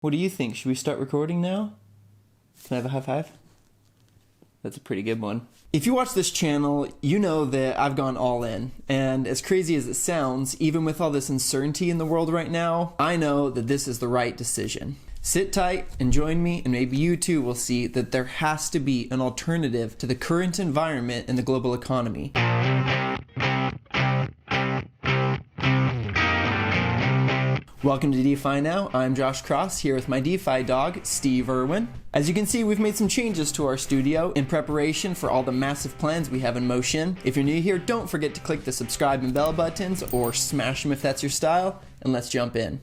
What do you think? Should we start recording now? Can I have a high five? That's a pretty good one. If you watch this channel, you know that I've gone all in. And as crazy as it sounds, even with all this uncertainty in the world right now, I know that this is the right decision. Sit tight and join me, and maybe you too will see that there has to be an alternative to the current environment in the global economy. Welcome to DeFi Now. I'm Josh Cross here with my DeFi dog, Steve Irwin. As you can see, we've made some changes to our studio in preparation for all the massive plans we have in motion. If you're new here, don't forget to click the subscribe and bell buttons or smash them if that's your style, and let's jump in.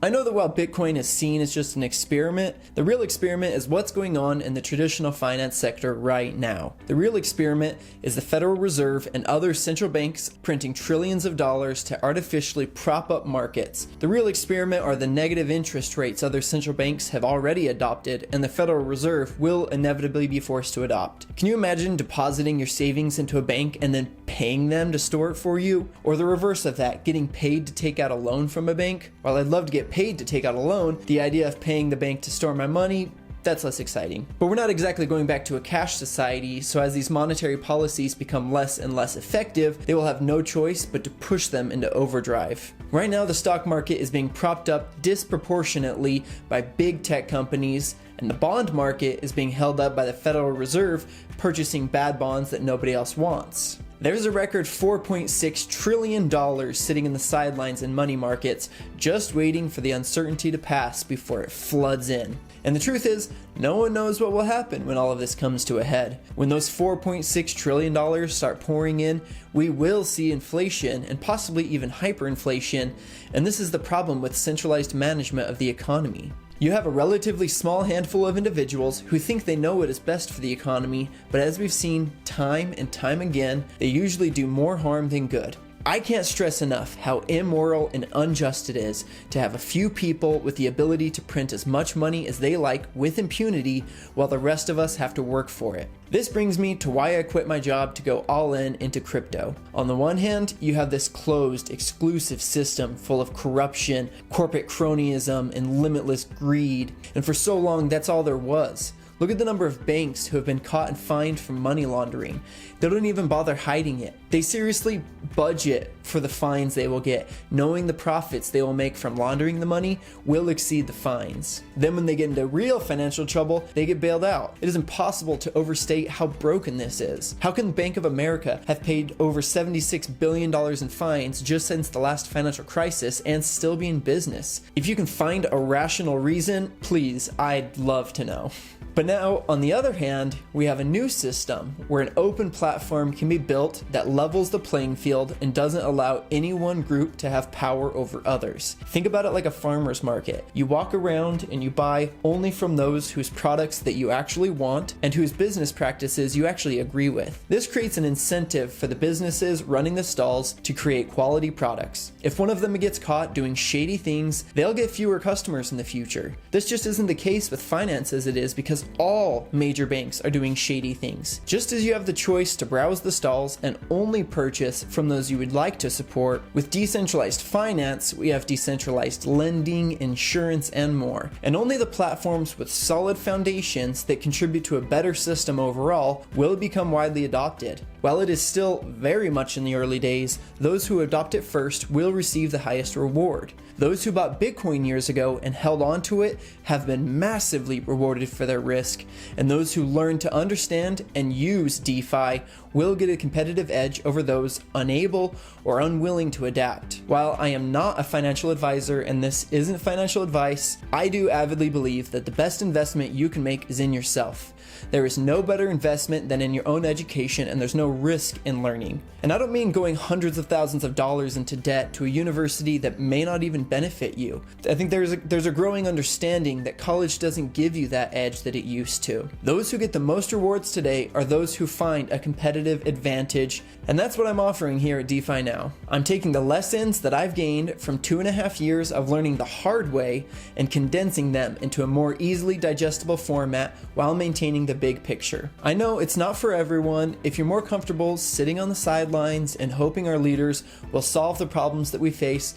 I know that while Bitcoin is seen as just an experiment, the real experiment is what's going on in the traditional finance sector right now. The real experiment is the Federal Reserve and other central banks printing trillions of dollars to artificially prop up markets. The real experiment are the negative interest rates other central banks have already adopted and the Federal Reserve will inevitably be forced to adopt. Can you imagine depositing your savings into a bank and then paying them to store it for you? Or the reverse of that, getting paid to take out a loan from a bank? While I'd love to get paid to take out a loan, the idea of paying the bank to store my money, that's less exciting. But we're not exactly going back to a cash society, so as these monetary policies become less and less effective, they will have no choice but to push them into overdrive. Right now, the stock market is being propped up disproportionately by big tech companies, and the bond market is being held up by the Federal Reserve purchasing bad bonds that nobody else wants. There's a record $4.6 trillion sitting in the sidelines in money markets, just waiting for the uncertainty to pass before it floods in. And the truth is, no one knows what will happen when all of this comes to a head. When those $4.6 trillion start pouring in, we will see inflation and possibly even hyperinflation, and this is the problem with centralized management of the economy. You have a relatively small handful of individuals who think they know what is best for the economy, but as we've seen time and time again, they usually do more harm than good. I can't stress enough how immoral and unjust it is to have a few people with the ability to print as much money as they like with impunity while the rest of us have to work for it. This brings me to why I quit my job to go all in into crypto. On the one hand, you have this closed, exclusive system full of corruption, corporate cronyism, and limitless greed. And for so long, that's all there was. Look at the number of banks who have been caught and fined for money laundering. They don't even bother hiding it. They seriously budget for the fines they will get, knowing the profits they will make from laundering the money will exceed the fines. Then when they get into real financial trouble, they get bailed out. It is impossible to overstate how broken this is. How can Bank of America have paid over $76 billion in fines just since the last financial crisis and still be in business? If you can find a rational reason, please, I'd love to know. But now, on the other hand, we have a new system where an open platform can be built that levels the playing field and doesn't allow any one group to have power over others. Think about it like a farmer's market. You walk around and you buy only from those whose products that you actually want and whose business practices you actually agree with. This creates an incentive for the businesses running the stalls to create quality products. If one of them gets caught doing shady things, they'll get fewer customers in the future. This just isn't the case with finance as it is because all major banks are doing shady things. Just as you have the choice to browse the stalls and only purchase from those you would like to support, with decentralized finance, we have decentralized lending, insurance, and more. And only the platforms with solid foundations that contribute to a better system overall will become widely adopted. While it is still very much in the early days, those who adopt it first will receive the highest reward. Those who bought Bitcoin years ago and held on to it have been massively rewarded for their risk, and those who learn to understand and use DeFi will get a competitive edge over those unable or unwilling to adapt. While I am not a financial advisor and this isn't financial advice, I do avidly believe that the best investment you can make is in yourself. There is no better investment than in your own education, and there's no risk in learning. And I don't mean going hundreds of thousands of dollars into debt to a university that may not even benefit you. I think there's a growing understanding that college doesn't give you that edge that it used to. Those who get the most rewards today are those who find a competitive advantage, and that's what I'm offering here at DeFi Now. I'm taking the lessons that I've gained from 2.5 years of learning the hard way and condensing them into a more easily digestible format while maintaining the big picture. I know it's not for everyone. If you're more comfortable sitting on the sidelines and hoping our leaders will solve the problems that we face,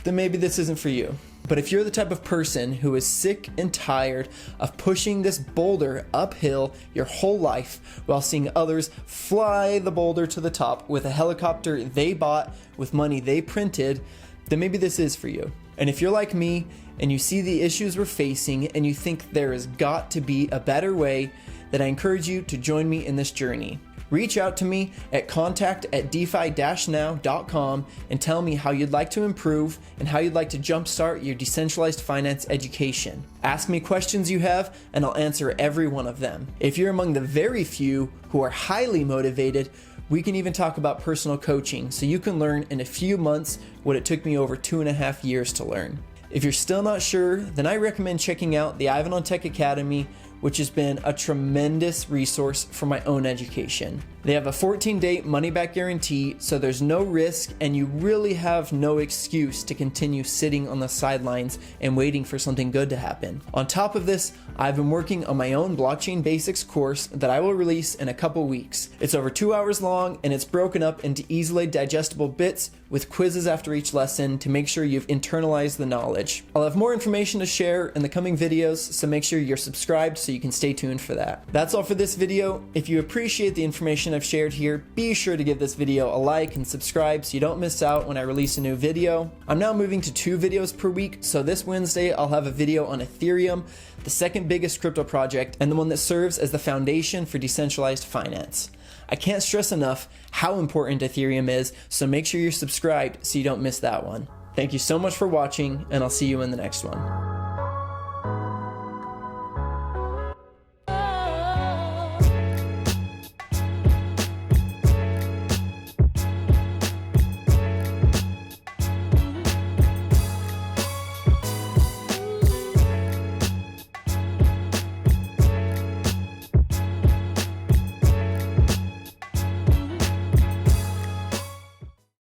then maybe this isn't for you. But if you're the type of person who is sick and tired of pushing this boulder uphill your whole life while seeing others fly the boulder to the top with a helicopter they bought with money they printed, then maybe this is for you. And if you're like me and you see the issues we're facing and you think there has got to be a better way, then I encourage you to join me in this journey. Reach out to me at contact@defi-now.com and tell me how you'd like to improve and how you'd like to jumpstart your decentralized finance education. Ask me questions you have and I'll answer every one of them. If you're among the very few who are highly motivated, we can even talk about personal coaching so you can learn in a few months what it took me over 2.5 years to learn. If you're still not sure, then I recommend checking out the Ivan on Tech Academy, which has been a tremendous resource for my own education. They have a 14-day money-back guarantee, so there's no risk and you really have no excuse to continue sitting on the sidelines and waiting for something good to happen. On top of this, I've been working on my own blockchain basics course that I will release in a couple weeks. It's over 2 hours long and it's broken up into easily digestible bits with quizzes after each lesson to make sure you've internalized the knowledge. I'll have more information to share in the coming videos, so make sure you're subscribed so you can stay tuned for that. That's all for this video. If you appreciate the information I've shared here, be sure to give this video a like and subscribe so you don't miss out when I release a new video. I'm now moving to 2 videos per week, so this Wednesday I'll have a video on Ethereum, the second biggest crypto project and the one that serves as the foundation for decentralized finance. I can't stress enough how important Ethereum is, so make sure you're subscribed so you don't miss that one. Thank you so much for watching, and I'll see you in the next one.